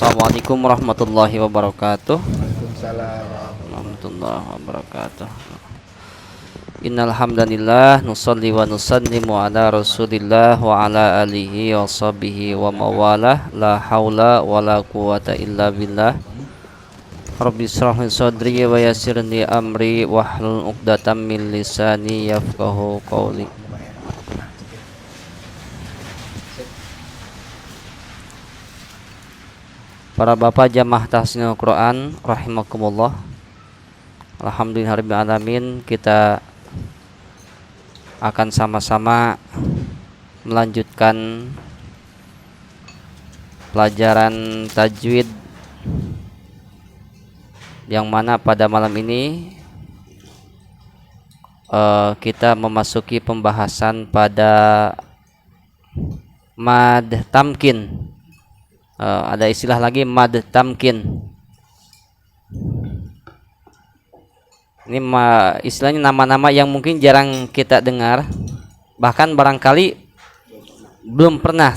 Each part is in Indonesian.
Assalamualaikum warahmatullahi wabarakatuh. Waalaikumsalam. Warahmatullahi wabarakatuh. Innal hamdanillah nusalli wa nusallimu ala Rasulillah wa ala alihi wa sahbihi wa mawalah. La haula wa la quwata illa billah. Rabbi shrah li sadri wa yassir li amri wahlul 'uqdatam min lisani yafqahu qawli. Para bapak jamaah tahsinul Quran rahimakumullah. Alhamdulillahirabbil alamin, kita akan sama-sama melanjutkan pelajaran tajwid yang mana pada malam ini kita memasuki pembahasan pada mad tamkin. Ada istilah lagi mad tamkin. Ini istilahnya nama-nama yang mungkin jarang kita dengar, bahkan barangkali belum pernah.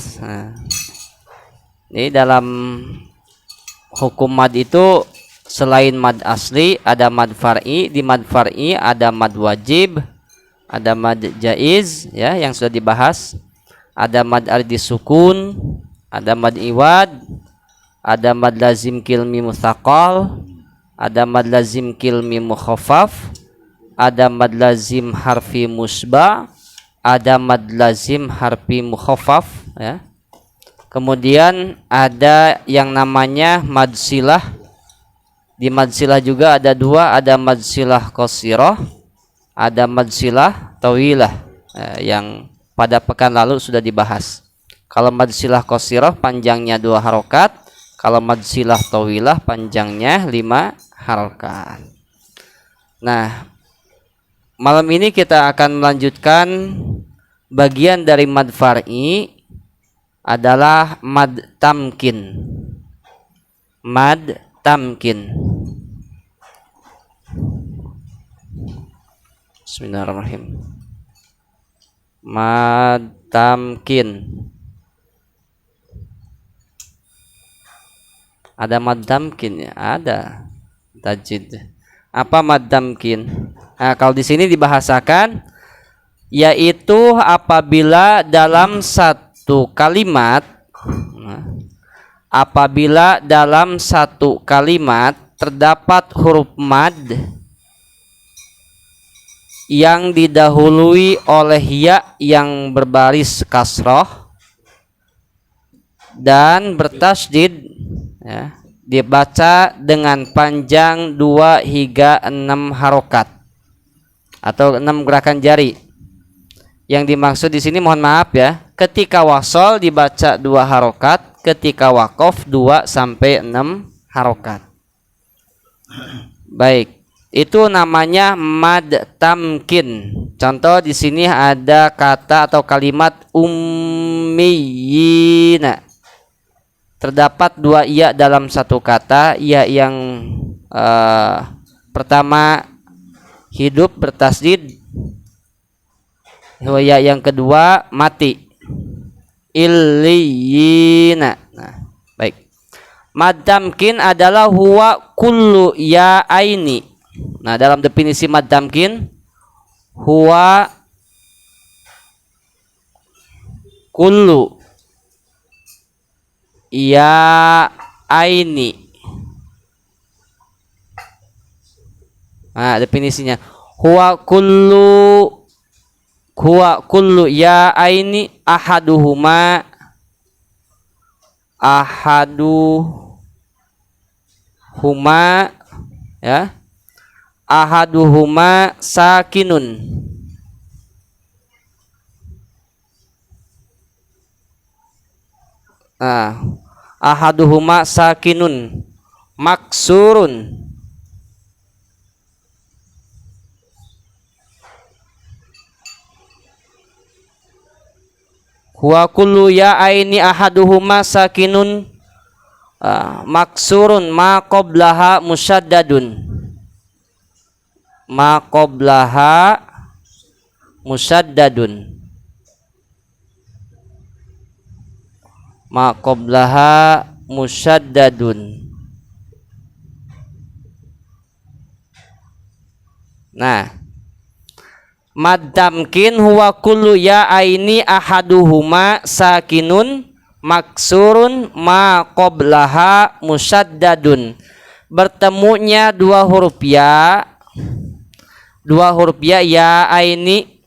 Ini dalam hukum mad itu selain mad asli ada mad far'i. Di mad far'i ada mad wajib, ada mad jaiz ya yang sudah dibahas, ada mad ardi sukun, ada mad iwad, ada mad lazim kilmi mutsaqal, ada mad lazim kilmi mukhaffaf, ada mad lazim harfi musba, ada mad lazim harfi mukhaffaf ya. Kemudian ada yang namanya mad silah. Di mad silah juga ada dua, ada mad silah qasirah, ada mad silah tawilah yang pada pekan lalu sudah dibahas. Kalau mad silah qasirah panjangnya 2 harokat, kalau mad silah tawilah panjangnya 5 harokat. Nah, malam ini kita akan melanjutkan bagian dari mad far'i adalah mad tamkin. Mad tamkin. Bismillahirrahmanirrahim. Mad tamkin. Ada mad tamkin ya? Ada. Tajwid. Apa mad tamkin? Nah, kalau di sini dibahasakan yaitu apabila dalam satu kalimat terdapat huruf mad yang didahului oleh ya yang berbaris kasroh dan bertasydid ya, dibaca dengan panjang 2 hingga 6 harokat atau 6 gerakan jari. Yang dimaksud di sini mohon maaf ya, ketika wasol dibaca 2 harokat, ketika wakof 2 sampai 6 harokat. Baik, itu namanya mad tamkin. Contoh di sini ada kata atau kalimat ummiyina. Terdapat 2 iya dalam satu kata. Iya yang pertama hidup bertasdid, iya yang kedua mati, illiyina. Nah, baik. Mad tamkin adalah huwa kullu ya aini. Nah, dalam definisi mad tamkin, huwa kullu ya aini. Nah, definisinya huwa kullu ya aini ahaduhuma ya, ahaduhuma sakinun. Ahaduhuma sakinun maksurun. Huwa kullu ya aini ahaduhuma sakinun maksurun ma qablaha musyaddadun. Ma qablaha musyaddadun. Ma qablaha musyaddadun. Nah, mad tamkin huwa kullu ya aini ahaduhuma sakinun maksurun ma qablaha musyaddadun. Bertemunya dua huruf ya aini,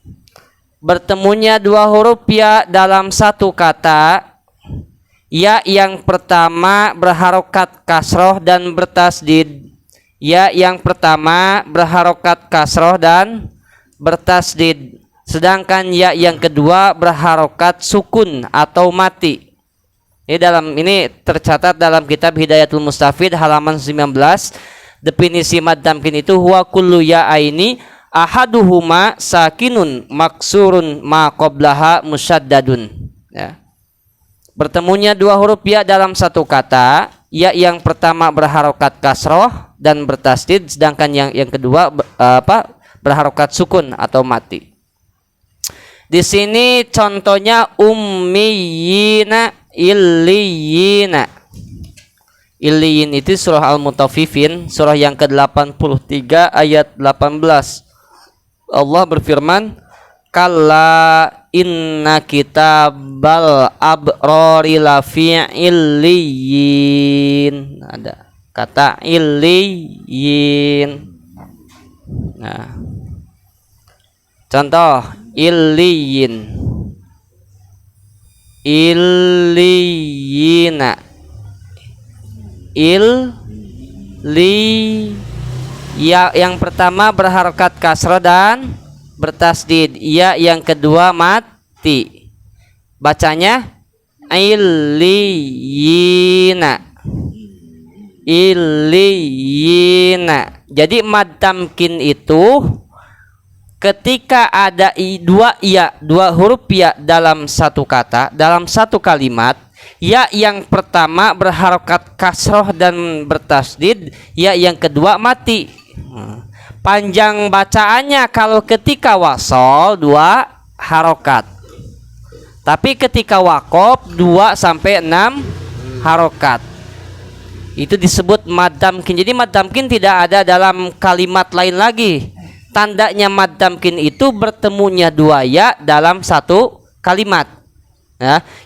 bertemunya dua huruf ya dalam satu kata. Ya yang pertama berharokat kasroh dan bertasdid. Ya yang pertama berharokat kasroh dan bertasdid. Sedangkan ya yang kedua berharokat sukun atau mati. Ini tercatat dalam kitab Hidayatul Mustafid halaman 19. Definisi mad tamkin itu huwa kullu ya aini ahaduhuma sakinun maksurun ma qablaha musyaddadun. Ya. Bertemunya dua huruf ya dalam satu kata. Ya yang pertama berharokat kasroh dan bertasdid, sedangkan yang kedua berharokat sukun atau mati. Di sini contohnya ummiyina, illiyina. Illiyin itu surah Al-Mutaffifin, surah yang ke-83 ayat 18. Allah berfirman, kalla inna kitabal abrari lafi illiyin. Ada kata illiyin. Nah, contoh illiyin, illiyina, ya yang pertama berharokat kasroh dan bertasdid. Ya yang kedua mati. Bacanya illiyina, illiyina. Jadi mad tamkin itu ketika ada dua huruf ya dalam satu kata, dalam satu kalimat. Ya yang pertama berharokat kasroh dan bertasdid. Ya yang kedua mati. Panjang bacaannya kalau ketika wasol 2 harokat. Tapi ketika wakof 2 sampai 6 harokat. Itu disebut mad tamkin. Jadi mad tamkin tidak ada dalam kalimat lain lagi. Tandanya mad tamkin itu bertemunya 2 ya dalam satu kalimat.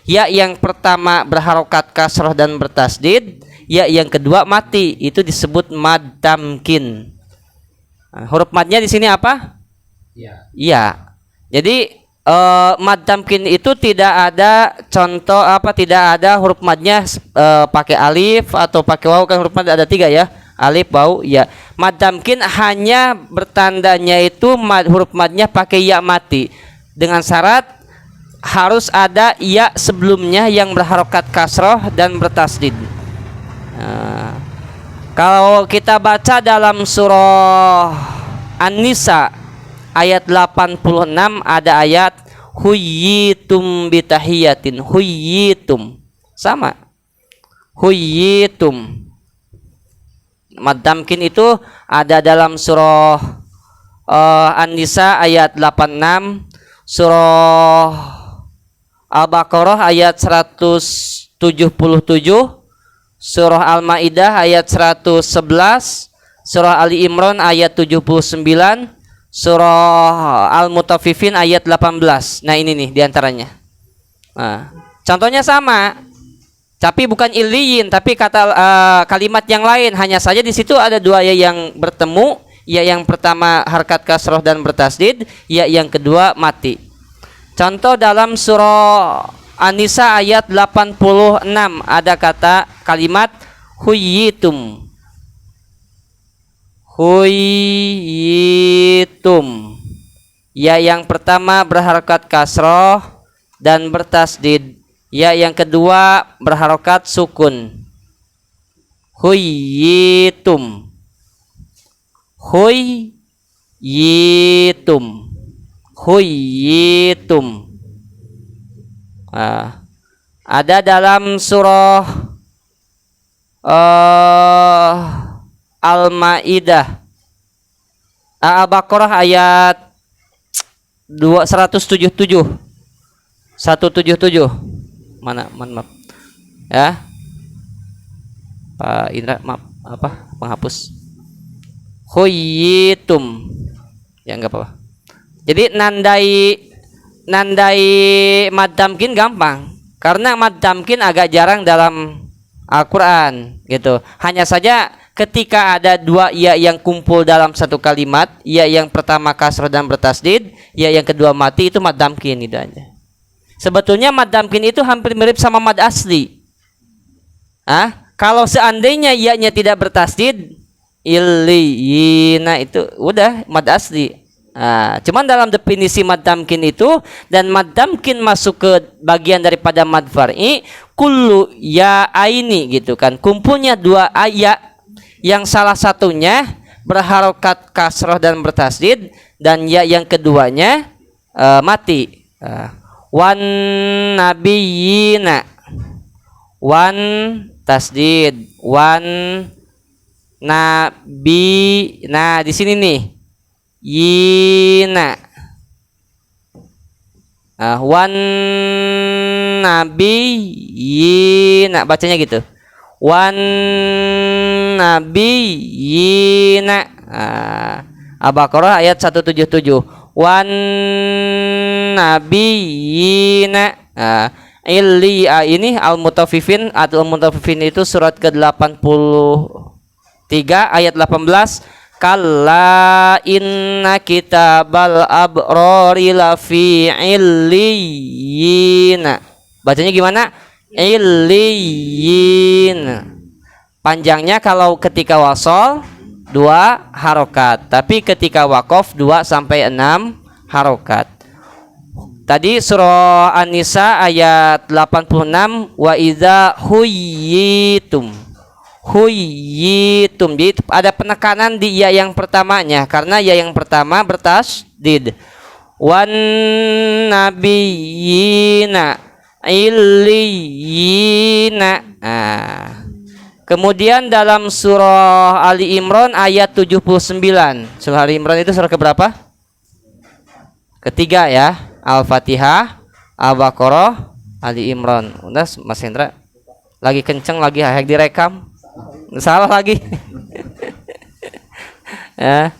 Ya yang pertama berharokat kasroh dan bertasdid. Ya yang kedua mati. Itu disebut mad tamkin. Huruf madnya di sini apa? Ya. Jadi mad tamkin itu tidak ada contoh tidak ada huruf madnya pakai alif atau pakai waw. Kan huruf mad ada 3 ya, alif, waw, ya. Mad tamkin hanya bertandanya itu huruf madnya pakai ya mati, dengan syarat harus ada ya sebelumnya yang berharokat kasroh dan bertasdid. Kalau kita baca dalam surah An-Nisa ayat 86 ada ayat huyyitum bitahiyatin. Huyyitum sama, huyyitum. Mad tamkin itu ada dalam surah An-Nisa ayat 86, surah Al-Baqarah ayat 177, surah Al-Maidah ayat 111, surah Ali Imran ayat 79, surah Al-Mutaffifin ayat 18. Nah ini nih diantaranya. Nah, contohnya sama, tapi bukan illiyin, tapi kata kalimat yang lain. Hanya saja di situ ada 2 ya yang bertemu. Ya yang pertama harkat kasroh dan bertasdid. Ya yang kedua mati. Contoh dalam surah An-Nisa ayat 86 ada kata kalimat huyyitum. Huyyitum. Ya yang pertama berharokat kasroh dan bertasdid. Ya yang kedua berharokat sukun. Huyyitum. Huyyitum. Huyyitum. Ada dalam surah Al-Maidah, Al-Baqarah ayat 177. Maaf ya. Pak Indra, maaf, apa penghapus. Khuyitum. Ya enggak apa-apa. Jadi nandai mad tamkin gampang. Karena mad tamkin agak jarang dalam Al-Qur'an gitu. Hanya saja ketika ada dua ya yang kumpul dalam satu kalimat, ya yang pertama kasrah dan bertasdid, ya yang kedua mati, itu mad tamkin itu aja. Sebetulnya mad tamkin itu hampir mirip sama mad asli. Kalau seandainya ya-nya tidak bertasdid, illiyina itu udah mad asli. Cuman dalam definisi mad tamkin itu, dan mad tamkin masuk ke bagian daripada mad far'i, kullu ya aini gitu kan, kumpulnya dua ayat yang salah satunya berharokat kasroh dan bertasdid, dan ya yang keduanya mati. Wan nabiyina, wan tasdid, wan nabi. Nah di sini nih yina, wan nabi yina, bacanya gitu, wan nabi yina. Al-Baqarah ayat 177, wan nabi yina. Illiya ini al-mutaffifin atau al-mutaffifin itu surat ke-83 ayat 18. Kalla inna kitabal abrari lafi illiyina. Bacanya gimana? Illiyin. Panjangnya kalau ketika wasol 2 harokat, tapi ketika wakof 2 sampai 6 harokat. Tadi surah An-Nisa ayat 86, wa idza huyitum. Huyitum, jadi ada penekanan di ya yang pertamanya karena ya yang pertama bertasdid. Wan nabiyina illiyina. Kemudian dalam surah Ali Imran ayat 79. Surah Ali Imran itu surah keberapa? Ketiga ya. Al-Fatihah, Al-Baqarah, Ali Imran. Udah Mas Hendra lagi kenceng lagi hek direkam. Salah lagi. Ya.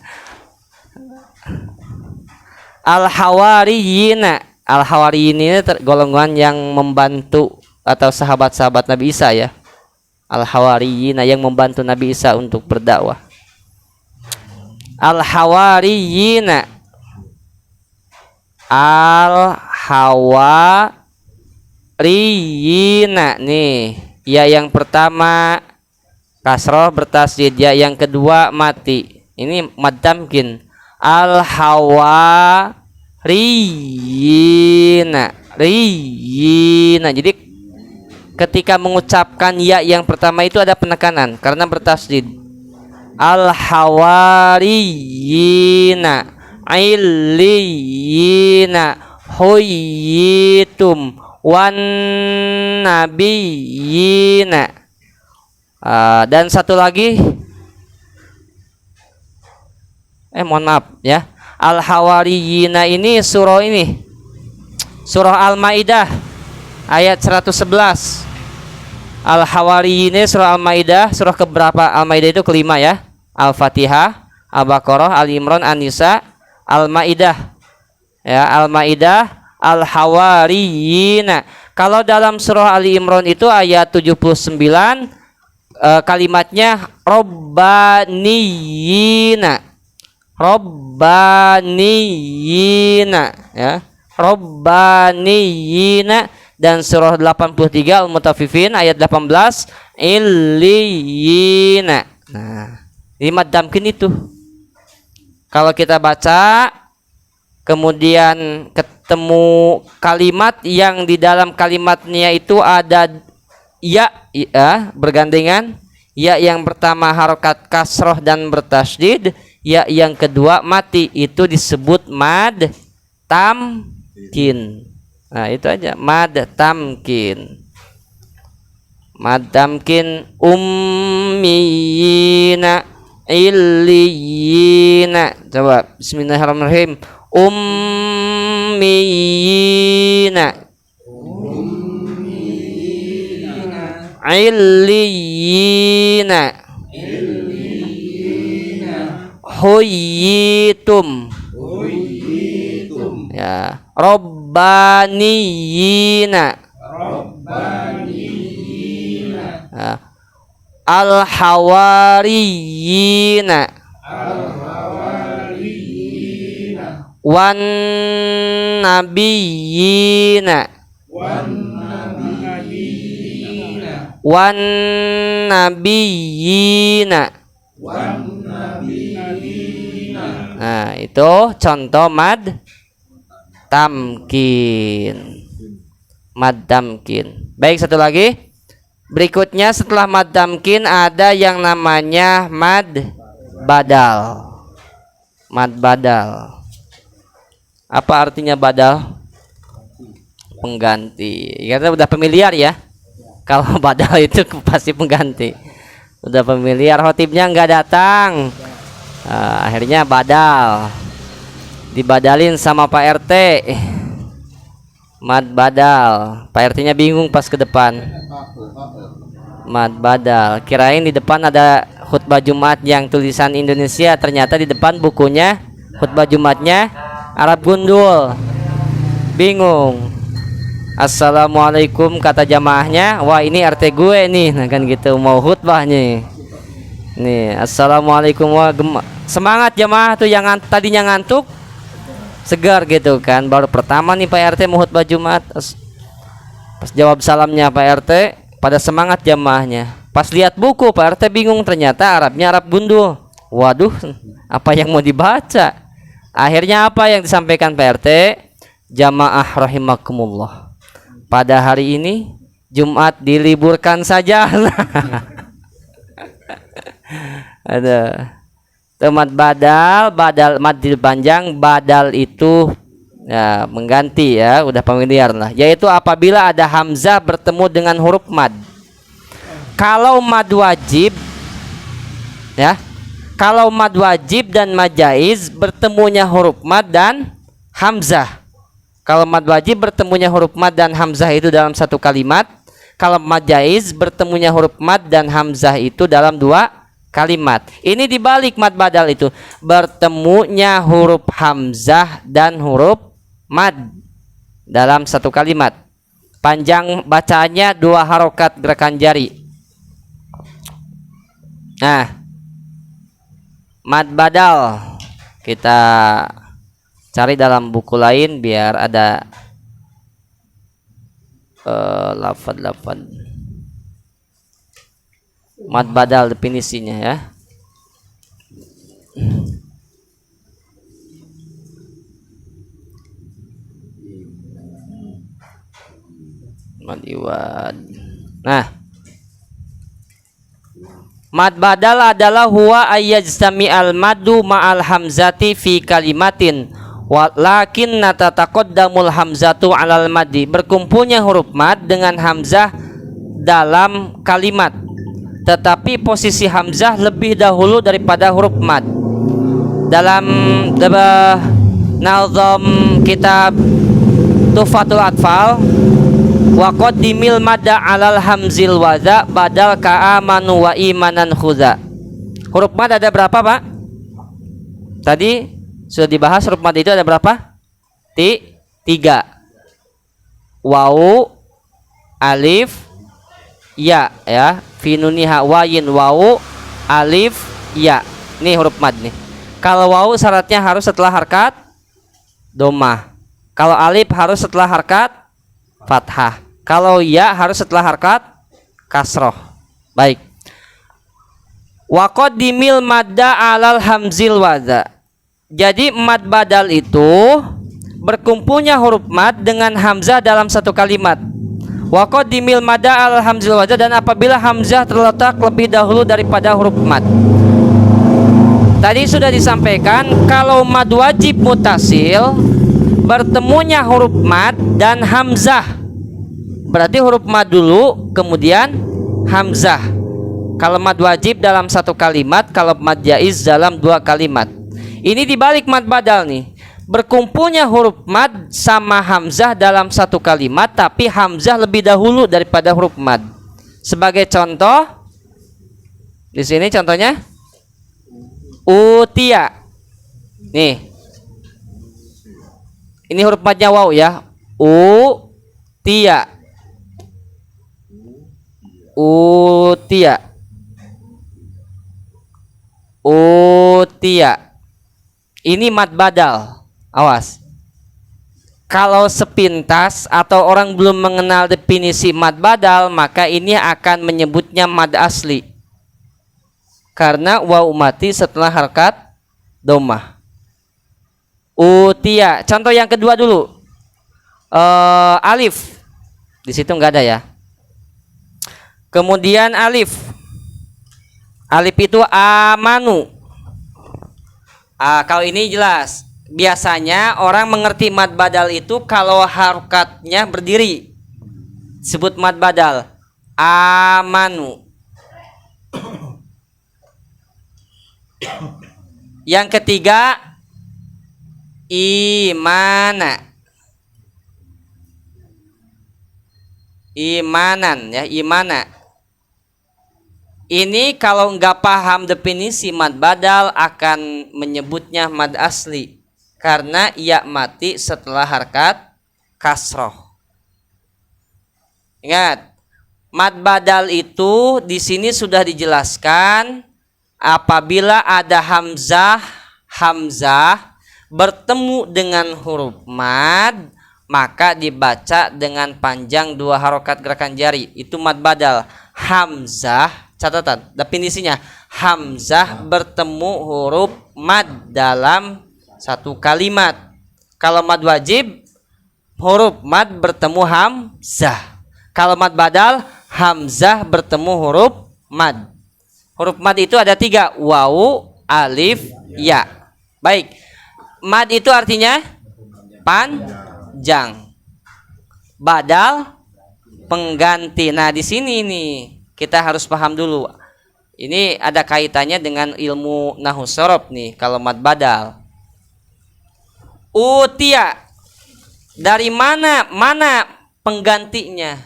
Al-Hawariyina. Al-Hawariyin ini golongan yang membantu atau sahabat-sahabat Nabi Isa ya. Al-Hawariyina yang membantu Nabi Isa untuk berdakwah. Al-Hawariyina. Al-Hawariyina nih, ya yang pertama kasroh bertasdid, ya yang kedua mati. Ini mad tamkin. Al-Hawariyina, riyina. Jadi ketika mengucapkan ya yang pertama itu ada penekanan karena bertasdid. Al-Hawariyina, illiyina, huyitum, wan nabiyina. Dan satu lagi, mohon maaf ya, Al-Hawariyina ini surah Al-Maidah ayat 111. Al-Hawariyina surah Al-Maidah, surah keberapa? Al-Maidah itu kelima ya. Al-Fatihah, Al-Baqarah, Ali Imran, An-Nisa, Al-Maidah. Ya, Al-Maidah, Al-Hawariyina. Kalau dalam surah Ali Imran itu ayat 79, kalimatnya Robbaniyina. Robbaniyina ya. Robbaniyina. Dan surah 83 Al-Mutaffifin ayat 18 illiyina. Nah, ini mad tamkin itu. Kalau kita baca kemudian ketemu kalimat yang di dalam kalimatnya itu ada ya bergandengan, ya yang pertama harokat kasroh dan bertasdid, ya yang kedua mati, itu disebut mad tamkin. Nah itu aja, mad tamkin. Mad tamkin ummiyina illiyina. Coba bismillahirrahmanirrahim. Ummiyina illiyina huyitum ya robbaniyina ya. Al-hawariyina wan nabiyina wan nabiyina. Nah, itu contoh mad tamkin. Mad tamkin. Baik, satu lagi. Berikutnya setelah mad tamkin ada yang namanya mad badal. Mad badal. Apa artinya badal? Pengganti. Kita udah familiar ya. Kalau badal itu pasti pengganti. Udah familiar, khotibnya nggak datang. Akhirnya badal. Dibadalin sama Pak RT. Mad badal. Pak RT-nya bingung pas ke depan. Mad badal. Kirain di depan ada khutbah Jumat yang tulisan Indonesia, ternyata di depan bukunya khutbah Jumatnya Arab gundul. Bingung. Assalamualaikum kata jamaahnya, wah ini RT gue nih, nah kan gitu mau khutbahnya nih. Assalamualaikum, wah semangat jamaah tuh yang tadinya ngantuk segar gitu kan, baru pertama nih Pak RT mau khutbah Jumat. Pas jawab salamnya Pak RT pada semangat jamaahnya, pas lihat buku Pak RT bingung, ternyata Arabnya Arab gundul. Waduh, apa yang mau dibaca? Akhirnya apa yang disampaikan Pak RT? Jamaah rahimakumullah, pada hari ini Jumat diliburkan saja. Ada temat badal, mad dipanjang, badal itu ya mengganti ya, udah familiar lah. Yaitu apabila ada hamzah bertemu dengan huruf mad. Kalau mad wajib ya, kalau mad wajib dan mad jaiz bertemunya huruf mad dan hamzah. Kalau mad wajib bertemunya huruf mad dan hamzah itu dalam satu kalimat. Kalau mad jaiz bertemunya huruf mad dan hamzah itu dalam dua kalimat. Ini dibalik mad badal itu, bertemunya huruf hamzah dan huruf mad dalam satu kalimat. Panjang bacaannya 2 harokat gerakan jari. Nah, mad badal kita cari dalam buku lain biar ada lafad mad badal definisinya ya. Mad iwad. Nah, mad badal adalah huwa ayyajtami al madu ma'al hamzati fi kalimatin walakin natataqaddamul hamzatu 'alal madi. Berkumpulnya huruf mad dengan hamzah dalam kalimat, tetapi posisi hamzah lebih dahulu daripada huruf mad. Dalam nazam kitab Tuhfatul Atfal, wa qaddimil madda 'alal hamzil waza badal ka'amanu wa imanan khuza. Huruf mad ada berapa, Pak? Tadi sudah dibahas huruf mad itu ada berapa? 3. Wawu, alif, ya, ya. Fi nuniha wayin wawu, alif, ya. Ini huruf mad nih. Kalau wawu syaratnya harus setelah harkat domah. Kalau alif harus setelah harkat fathah. Kalau ya harus setelah harkat kasroh. Baik. Wa qaddimil madda 'alal hamzil waza. Jadi mad badal itu berkumpulnya huruf mad dengan hamzah dalam satu kalimat. Wa qaddimil madda 'alal hamzil waza, dan apabila hamzah terletak lebih dahulu daripada huruf mad. Tadi sudah disampaikan kalau mad wajib mutasil bertemunya huruf mad dan hamzah. Berarti huruf mad dulu kemudian hamzah. Kalau mad wajib dalam satu kalimat, kalau mad jaiz dalam 2 kalimat. Ini dibalik mad badal nih. Berkumpulnya huruf mad sama hamzah dalam satu kalimat, tapi hamzah lebih dahulu daripada huruf mad. Sebagai contoh, di sini contohnya utia. Nih. Ini huruf madnya waw ya. Utia. Utia. Utia. Ini mad badal. Awas. Kalau sepintas atau orang belum mengenal definisi mad badal, maka ini akan menyebutnya mad asli. Karena waw mati setelah harkat dhammah. Utia. Contoh yang kedua dulu. Alif. Di situ enggak ada ya. Kemudian alif. Alif itu amanu. Kalau ini jelas. Biasanya orang mengerti mad badal itu kalau harokatnya berdiri, disebut mad badal. Amanu. Yang ketiga imana. Imanan ya, imana. Ini kalau nggak paham definisi mad badal akan menyebutnya mad asli. Karena ia mati setelah harkat kasroh. Ingat, mad badal itu di sini sudah dijelaskan apabila ada hamzah bertemu dengan huruf mad, maka dibaca dengan panjang 2 harokat gerakan jari. Itu mad badal. Hamzah, catatan definisinya, hamzah bertemu huruf mad dalam satu kalimat. Kalau mad wajib, huruf mad bertemu hamzah. Kalau mad badal, hamzah bertemu huruf mad. Huruf mad itu ada 3, wawu, alif, ya. Baik, mad itu artinya panjang. Badal pengganti. Nah, di sini nih kita harus paham dulu. Ini ada kaitannya dengan ilmu nahwu shorof nih kalau mad badal. Utia, dari mana penggantinya?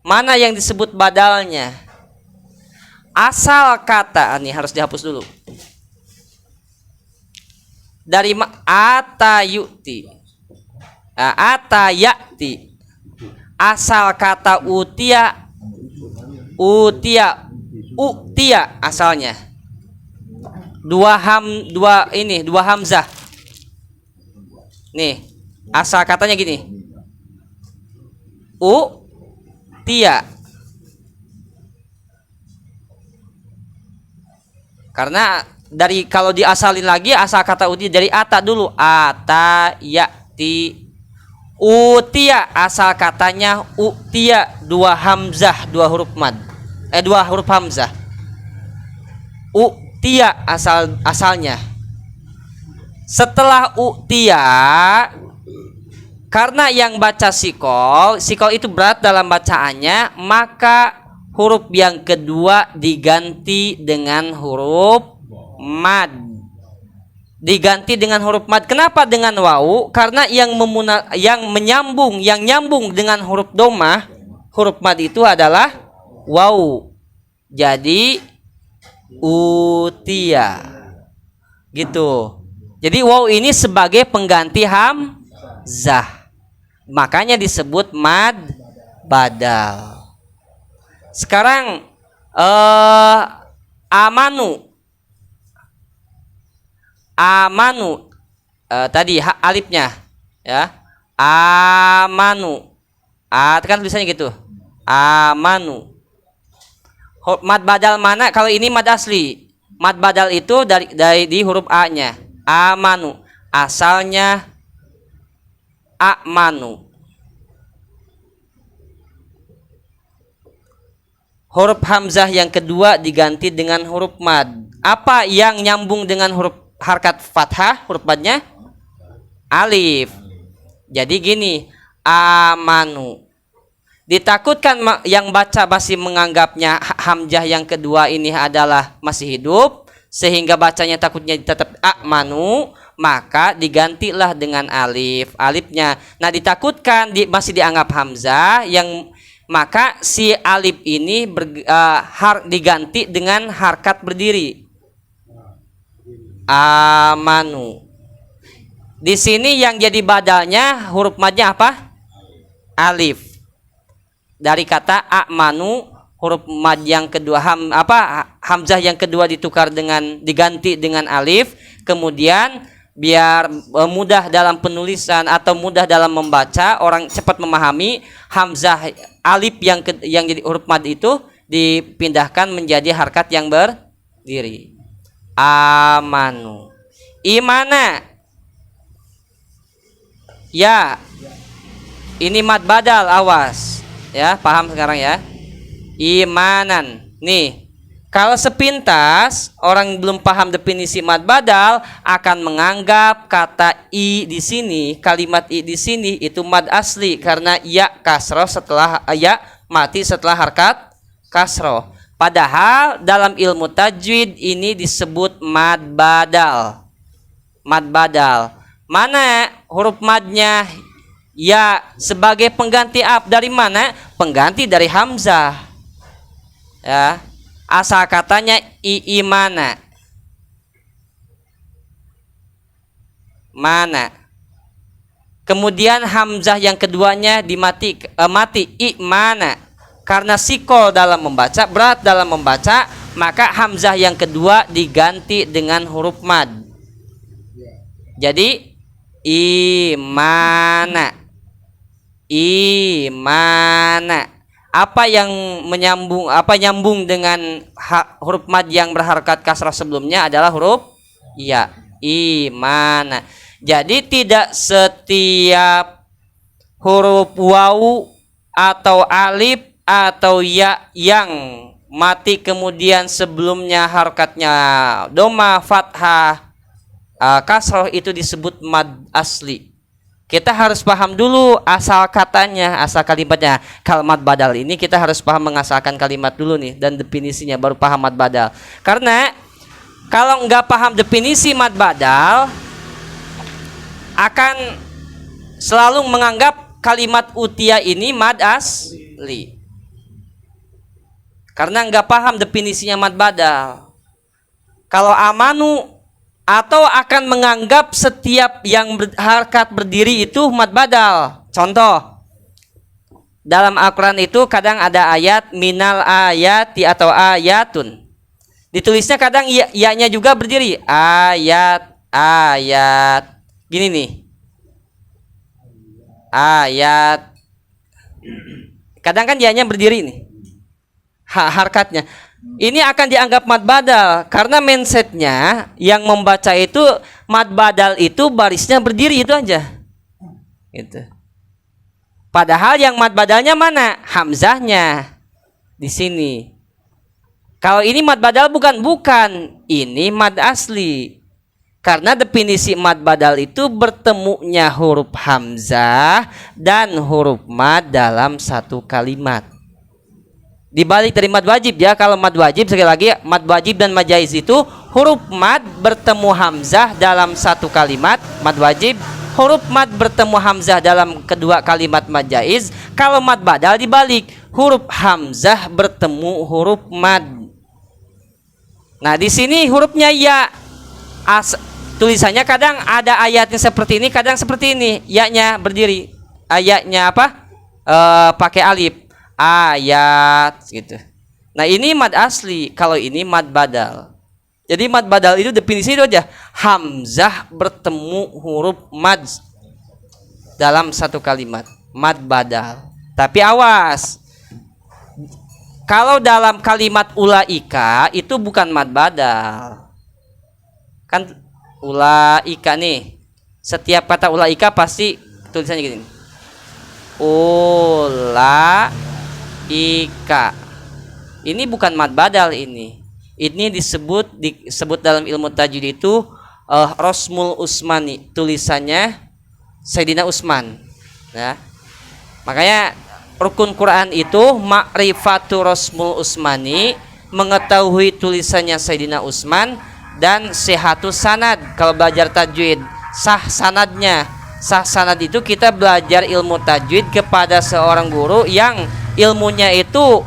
Mana yang disebut badalnya? Asal kata ini harus dihapus dulu. Dari atayuti, atayati. Asal kata utia asalnya. Dua hamzah. Nih, asal katanya gini. Tia. Karena dari kalau diasalin lagi asal kata uti dari ata dulu. Ata yati. Utia asal katanya utia, 2 hamzah, 2 huruf mad. 2 huruf hamzah. Utia asalnya. Setelah utia, karena yang baca sikol itu berat dalam bacaannya, maka huruf yang kedua diganti dengan huruf mad. Diganti dengan huruf mad. Kenapa dengan wawu? Karena yang nyambung dengan huruf dhammah, huruf mad itu adalah wawu. Jadi utia. Gitu. Jadi waw ini sebagai pengganti hamzah. Makanya disebut mad badal. Sekarang amanu. Tadi alifnya ya. Amanu. Kan tulisannya gitu. Amanu. Mad badal mana? Kalau ini mad asli. Mad badal itu dari di huruf A-nya. Amanu, asalnya amanu. Huruf hamzah yang kedua diganti dengan huruf mad. Apa yang nyambung dengan huruf harkat fathah, huruf madnya? Alif. Jadi gini, amanu. Ditakutkan yang baca masih menganggapnya hamzah yang kedua ini adalah masih hidup, sehingga bacanya takutnya tetap amanu, maka digantilah dengan alif, alifnya. Nah, ditakutkan masih dianggap hamzah, yang maka si alif ini diganti dengan harkat berdiri. Amanu. Di sini yang jadi badalnya huruf madnya apa? Alif. Dari kata amanu, huruf mad yang kedua hamzah yang kedua diganti dengan alif, kemudian biar mudah dalam penulisan atau mudah dalam membaca, orang cepat memahami, hamzah alif yang jadi huruf mad itu dipindahkan menjadi harkat yang berdiri. Amanu. Imana. Ya. Ini mad badal, awas. Ya, paham sekarang ya? Imanan. Nih, kalau sepintas orang belum paham definisi mad badal akan menganggap kata i di sini, kalimat i di sini itu mad asli karena ya kasroh setelah ya mati setelah harkat kasroh. Padahal dalam ilmu tajwid ini disebut mad badal. Mad badal. Mana huruf madnya? Ya, sebagai pengganti dari mana? Pengganti dari hamzah. Ya, asal katanya imana. Mana? Kemudian hamzah yang keduanya mati imana. Karena sikol dalam membaca, berat dalam membaca, maka hamzah yang kedua diganti dengan huruf mad. Jadi imana. Imana. Apa yang nyambung dengan huruf mad yang berharkat kasrah sebelumnya adalah huruf ya. Imana. Jadi tidak setiap huruf wawu atau alif atau ya yang mati kemudian sebelumnya harokatnya doma, fathah, kasroh itu disebut mad asli. Kita harus paham dulu asal katanya, asal kalimatnya. Kalau mad badal ini kita harus paham mengasalkan kalimat dulu nih dan definisinya, baru paham mad badal. Karena kalau nggak paham definisi mad badal akan selalu menganggap kalimat utia ini mad asli. Karena nggak paham definisinya mad badal. Kalau amanu atau akan menganggap setiap yang harkat berdiri itu mad badal. Contoh, dalam Al-Quran itu kadang ada ayat minal ayati atau ayatun. Ditulisnya kadang ya-nya juga berdiri. Ayat. Gini nih. Ayat. Kadang kan ya-nya berdiri nih. Harkatnya ini akan dianggap mad badal karena mindsetnya yang membaca itu mad badal itu barisnya berdiri itu aja gitu. Padahal yang mad badalnya mana? Hamzahnya di sini. Kalau ini mad badal bukan, ini mad asli. Karena definisi mad badal itu bertemunya huruf hamzah dan huruf mad dalam satu kalimat. Dibalik dari mad wajib ya. Kalau mad wajib, sekali lagi, mad wajib dan mad jaiz itu huruf mad bertemu hamzah dalam satu kalimat mad wajib, huruf mad bertemu hamzah dalam kedua kalimat mad jaiz. Kalau mad badal dibalik, huruf hamzah bertemu huruf mad. Nah, di sini hurufnya ya. Tulisannya kadang ada ayatnya seperti ini, kadang seperti ini. Ya-nya berdiri. Ayatnya apa? Pakai alif. Ayat gitu. Nah, ini mad asli, kalau ini mad badal. Jadi mad badal itu definisi itu aja, hamzah bertemu huruf mad dalam satu kalimat, mad badal. Tapi awas, kalau dalam kalimat ulaika itu bukan mad badal. Kan ulaika nih, setiap kata ulaika pasti tulisannya gini, ika. Ini bukan mad badal ini. Ini disebut dalam ilmu tajwid itu Rosmul Usmani. Tulisannya Sayyidina Utsman. Ya. Makanya rukun Quran itu ma'rifatu Rosmul Usmani, mengetahui tulisannya Sayyidina Utsman, dan sihatus sanad. Kalau belajar tajwid, sah sanadnya. Sah sanad itu kita belajar ilmu tajwid kepada seorang guru yang ilmunya itu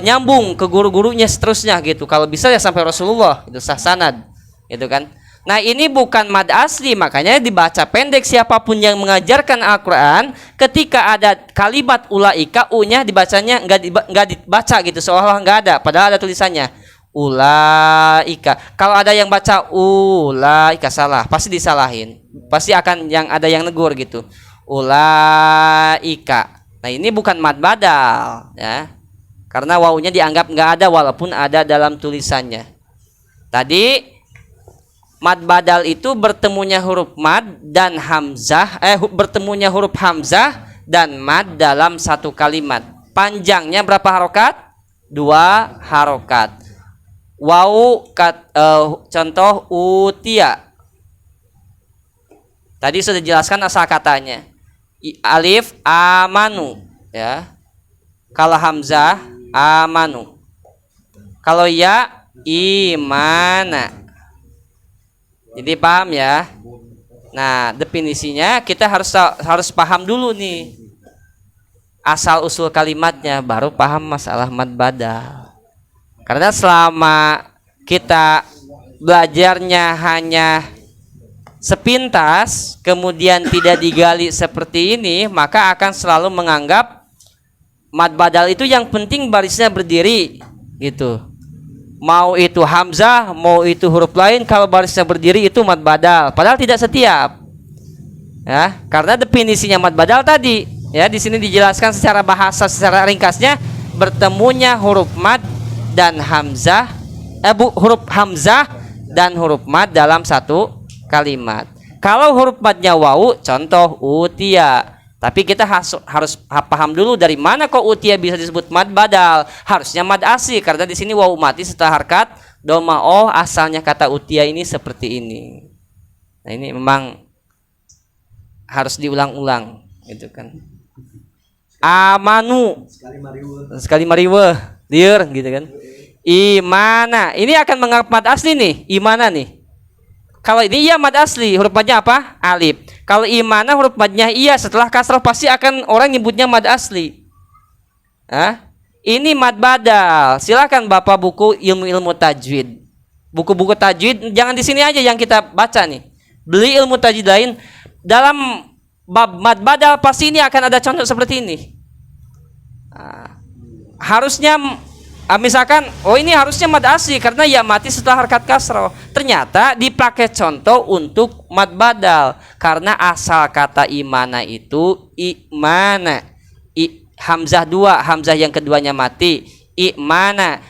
nyambung ke guru-gurunya seterusnya gitu. Kalau bisa ya sampai Rasulullah, itu sah sanad, gitu kan. Nah ini bukan mad asli, makanya dibaca pendek. Siapapun yang mengajarkan Al-Quran, ketika ada kalimat ulaika, u-nya dibacanya nggak dibaca gitu, seolah-olah nggak ada, padahal ada tulisannya ulaika. Kalau ada yang baca ulaika salah, pasti disalahin, pasti akan ada yang negur gitu, ulaika. Nah ini bukan mad badal ya, karena wawunya dianggap nggak ada walaupun ada dalam tulisannya. Tadi mad badal itu bertemunya huruf mad dan hamzah, bertemunya huruf hamzah dan mad dalam satu kalimat. Panjangnya berapa harokat? 2 harokat. Wawu contoh utia. Tadi sudah dijelaskan asal katanya. Alif amanu ya. Kalau hamzah amanu. Kalau ya imana. Jadi paham ya. Nah, definisinya kita harus paham dulu nih. Asal usul kalimatnya, baru paham masalah mad badal. Karena selama kita belajarnya hanya sepintas, kemudian tidak digali seperti ini, maka akan selalu menganggap mad badal itu yang penting barisnya berdiri gitu. Mau itu hamzah, mau itu huruf lain, kalau barisnya berdiri itu mad badal. Padahal tidak setiap. Ya, karena definisinya mad badal tadi, ya di sini dijelaskan secara bahasa secara ringkasnya, bertemunya huruf mad dan hamzah, huruf hamzah dan huruf mad dalam satu kalimat. Kalau huruf madnya wawu, contoh utia. Tapi kita harus paham dulu dari mana kok utia bisa disebut mad badal. Harusnya mad asli, karena di sini wawu mati setelah harkat doma. Oh, asalnya kata utia ini seperti ini. Nah ini memang harus diulang-ulang, gitu kan. Amanu sekali mariwe liur, gitu kan. Imana ini akan menganggap mad asli nih. Imana nih, kalau ini iya mad asli, huruf madnya apa? Alif. Kalau imana huruf madnya iya setelah kasroh, pasti akan orang nyebutnya mad asli. Ini mad badal. Silakan Bapak buku ilmu-ilmu tajwid, buku-buku tajwid, jangan di sini aja yang kita baca nih. Beli ilmu tajwid lain, dalam bab mad badal pasti ini akan ada contoh seperti ini. Harusnya misalkan, oh ini harusnya mad asli karena ya mati setelah harkat kasroh. Ternyata dipakai contoh untuk mad badal karena asal kata imana itu imana. Hamzah 2, hamzah yang keduanya mati, imana.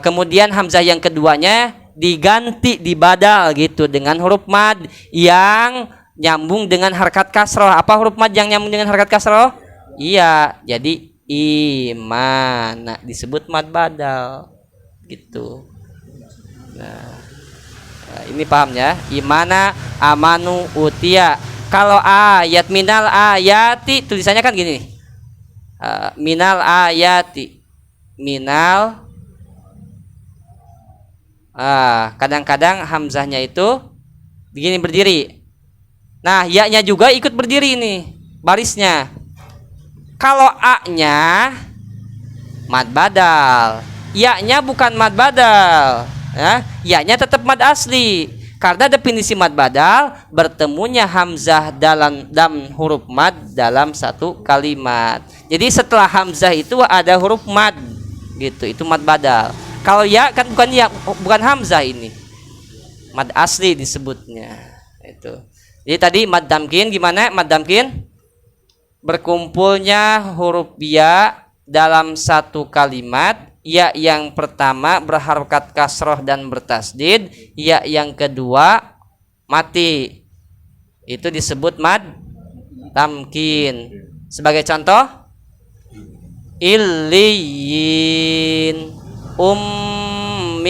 Kemudian hamzah yang keduanya diganti di badal gitu dengan huruf mad yang nyambung dengan harkat kasroh. Apa huruf mad yang nyambung dengan harkat kasroh? Iya, jadi imana disebut mad badal gitu. Nah, ini paham ya? Imana amanu utia. Kalau ayat minal ayati tulisannya kan gini. Minal ayati. Minal kadang-kadang hamzahnya itu begini berdiri. Nah, ya-nya juga ikut berdiri nih barisnya. Kalau a-nya mad badal, ya-nya bukan mad badal, ya. Ya-nya tetap mad asli. Karena definisi mad badal bertemunya hamzah dalam huruf mad dalam satu kalimat. Jadi setelah hamzah itu ada huruf mad, gitu. Itu mad badal. Kalau ya kan bukan hamzah ini, mad asli disebutnya. Itu. Jadi tadi mad damkin gimana? Mad damkin berkumpulnya huruf ya dalam satu kalimat. Ya yang pertama berharokat kasroh dan bertasdid, ya yang kedua mati. Itu disebut mad tamkin. Sebagai contoh, illiyin, ummiyin.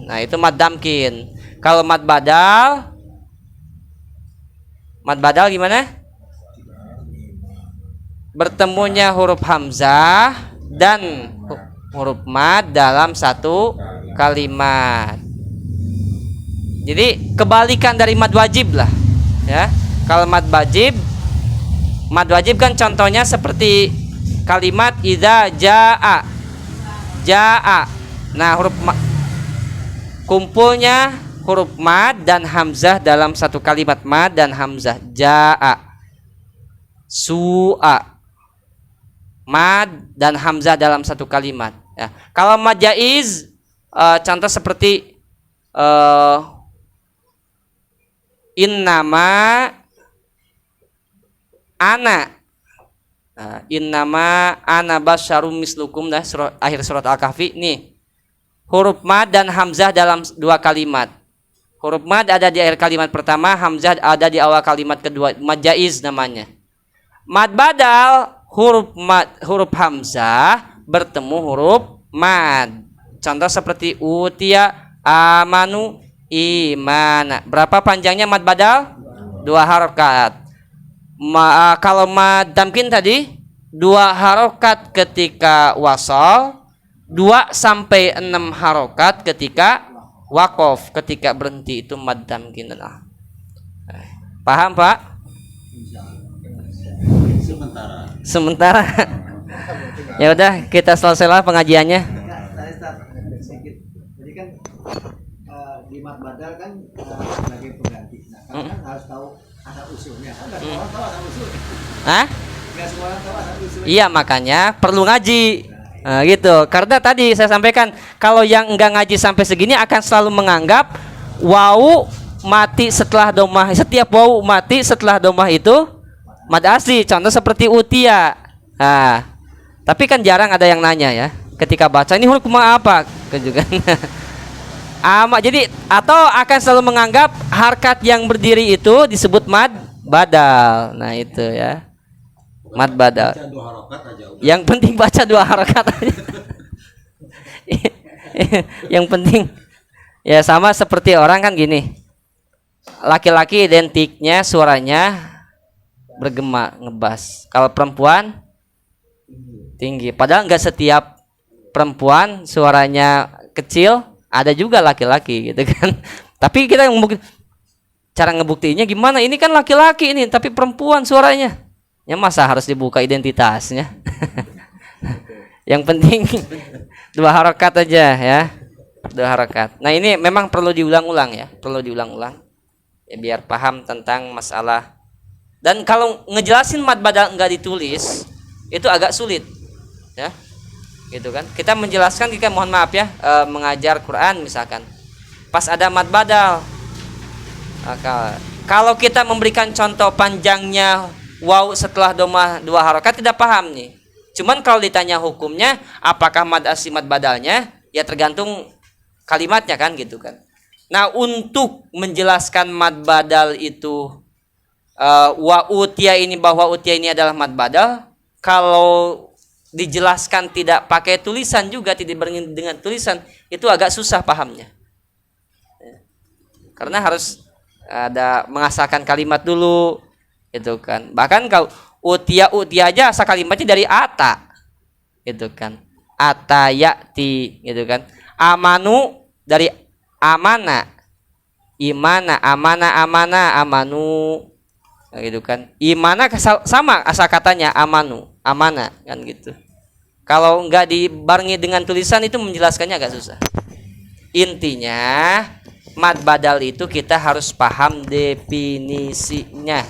Nah, itu mad tamkin. Kalau mad badal gimana? Bertemunya huruf hamzah dan huruf mad dalam satu kalimat. Jadi kebalikan dari mad wajib lah, ya. Kalau mad wajib Mad wajib kan contohnya seperti kalimat idza jaa. Jaa. Nah, kumpulnya huruf mad dan hamzah dalam satu kalimat, mad dan hamzah. Jaa. Su'a. Mad dan hamzah dalam satu kalimat. Ya. Kalau mad jaiz, contoh seperti innama ana. Innama ana basyarum mislukum, dah akhir surat Al-Kahfi nih. Huruf mad dan hamzah dalam dua kalimat. Huruf mad ada di akhir kalimat pertama, hamzah ada di awal kalimat kedua. Mad jaiz namanya. Mad badal, huruf hamzah bertemu huruf mad. Contoh seperti utia amanu imana. Berapa panjangnya mad badal? 2 harokat. Kalau mad tamkin tadi 2 harokat ketika wasol, 2 sampai 6 harokat ketika wakof. Ketika berhenti itu mad tamkin. Paham Pak? Sementara. Ya udah, kita selesailah pengajiannya. Jadi kan di mad badal kan sebagai pengganti. Nah, kan harus tahu asal usulnya. Kan enggak semua orang tahu asal usulnya. Hah? Enggak semua orang tahu asal usulnya. Iya, makanya perlu ngaji. Nah, gitu. Karena tadi saya sampaikan kalau yang enggak ngaji sampai segini akan selalu menganggap wau mati setelah domah. Setiap wau mati setelah domah itu mad asli. Contoh seperti utia. Nah, tapi kan jarang ada yang nanya ya. Ketika baca ini huruf apa? Juga. Jadi atau akan selalu menganggap harkat yang berdiri itu disebut mad badal. Nah, itu ya. Mad badal. Yang penting baca 2 harokat aja. Yang penting ya sama seperti orang kan gini. Laki-laki identiknya suaranya bergema, ngebas. Kalau perempuan tinggi. Padahal enggak setiap perempuan suaranya kecil, ada juga laki-laki gitu kan. Tapi kita cara ngebuktinya gimana? Ini kan laki-laki ini, tapi perempuan suaranya. Ya masa harus dibuka identitasnya. Yang penting 2 harokat aja ya. 2 harokat. Nah, ini memang perlu diulang-ulang ya, perlu diulang-ulang. Ya, biar paham tentang masalah. Dan kalau ngejelasin mad badal enggak ditulis, itu agak sulit. Ya. Gitu kan. Kita menjelaskan jika mohon maaf ya, mengajar Quran misalkan. Pas ada mad badal. Kalau kita memberikan contoh panjangnya waw setelah domah 2 harokat tidak paham nih. Cuman kalau ditanya hukumnya, apakah mad asli mad badalnya? Ya tergantung kalimatnya kan gitu kan. Nah, untuk menjelaskan mad badal itu wa utia ini, bahwa utia ini adalah mad badal, kalau dijelaskan tidak pakai tulisan juga, tidak dibarengi dengan tulisan, itu agak susah pahamnya. Karena harus ada mengasahkan kalimat dulu, gitu kan. Bahkan kalau utia aja asal kalimatnya dari ata, gitu kan. Atayati, gitu kan. Amanu dari amana, imana, amana, amanu, gitu kan. Imana sama asal katanya amanu, amana, kan gitu. Kalau enggak dibarengi dengan tulisan itu menjelaskannya agak susah. Intinya mad badal itu kita harus paham definisinya.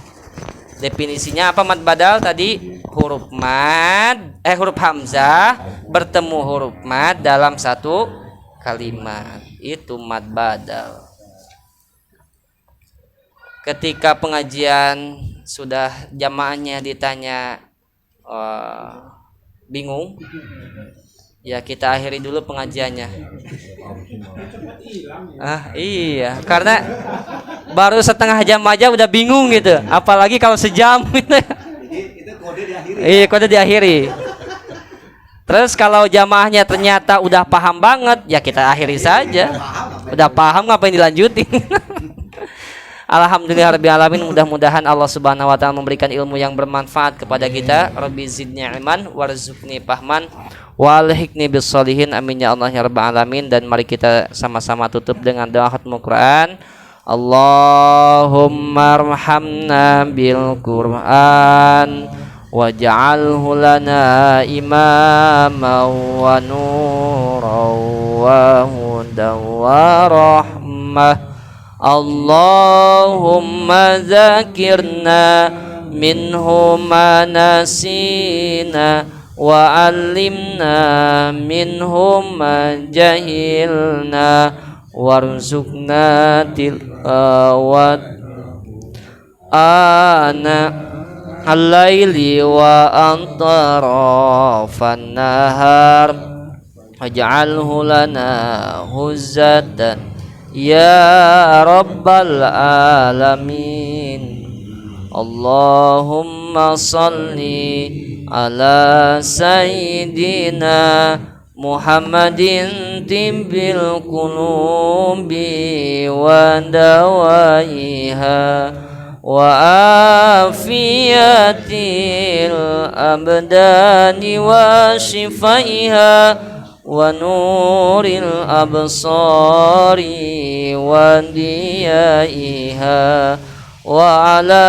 Definisinya apa mad badal tadi? Huruf hamzah bertemu huruf mad dalam satu kalimat. Itu mad badal. Ketika pengajian sudah jamaahnya ditanya bingung, ya kita akhiri dulu pengajiannya. Iya, karena baru setengah jam aja udah bingung gitu, apalagi kalau sejam gitu. Itu kode diakhiri. Iya, kode diakhiri. Terus kalau jamaahnya ternyata udah paham banget, ya kita akhiri saja. Udah paham ngapain dilanjutin? Alhamdulillah rabbil alamin, mudah-mudahan Allah Subhanahu wa taala memberikan ilmu yang bermanfaat kepada kita. Rabbi zidni ilman warzuqni fahman walhiqni bis-sholihin. Amin ya Allah ya rabbal alamin. Dan mari kita sama-sama tutup dengan doa khatmul Quran. Allahumma arhamna bil Qur'an waj'alhu lana imaman wa nuran wa hudan wa rahmah. Allahumma zakirna minhu ma nasina wa allimna minhu ma jahilna warzuqna tilawat ana al-laili wa antarafan nahar waj'alhu lana huzatan ya rabbal alamin. Allahumma salli ala sayyidina Muhammadin tibbil qulubi wa dawaiha wa afiyatil abdani wa shifaiha wa nuril absari wa diyaiha wa ala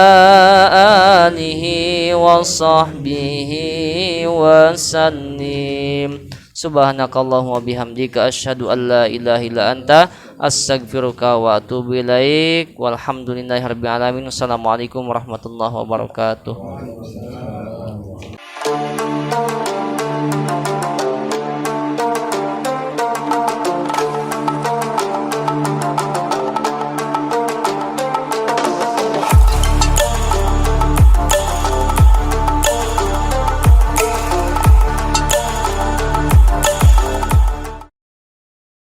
alihi wa sahbihi wa sallim. Subhanakallahumma bihamdika asyhadu an la ilaha illa anta astaghfiruka wa atubu ilaik. Walhamdulillahirabbil alamin. Assalamualaikum warahmatullahi wabarakatuh.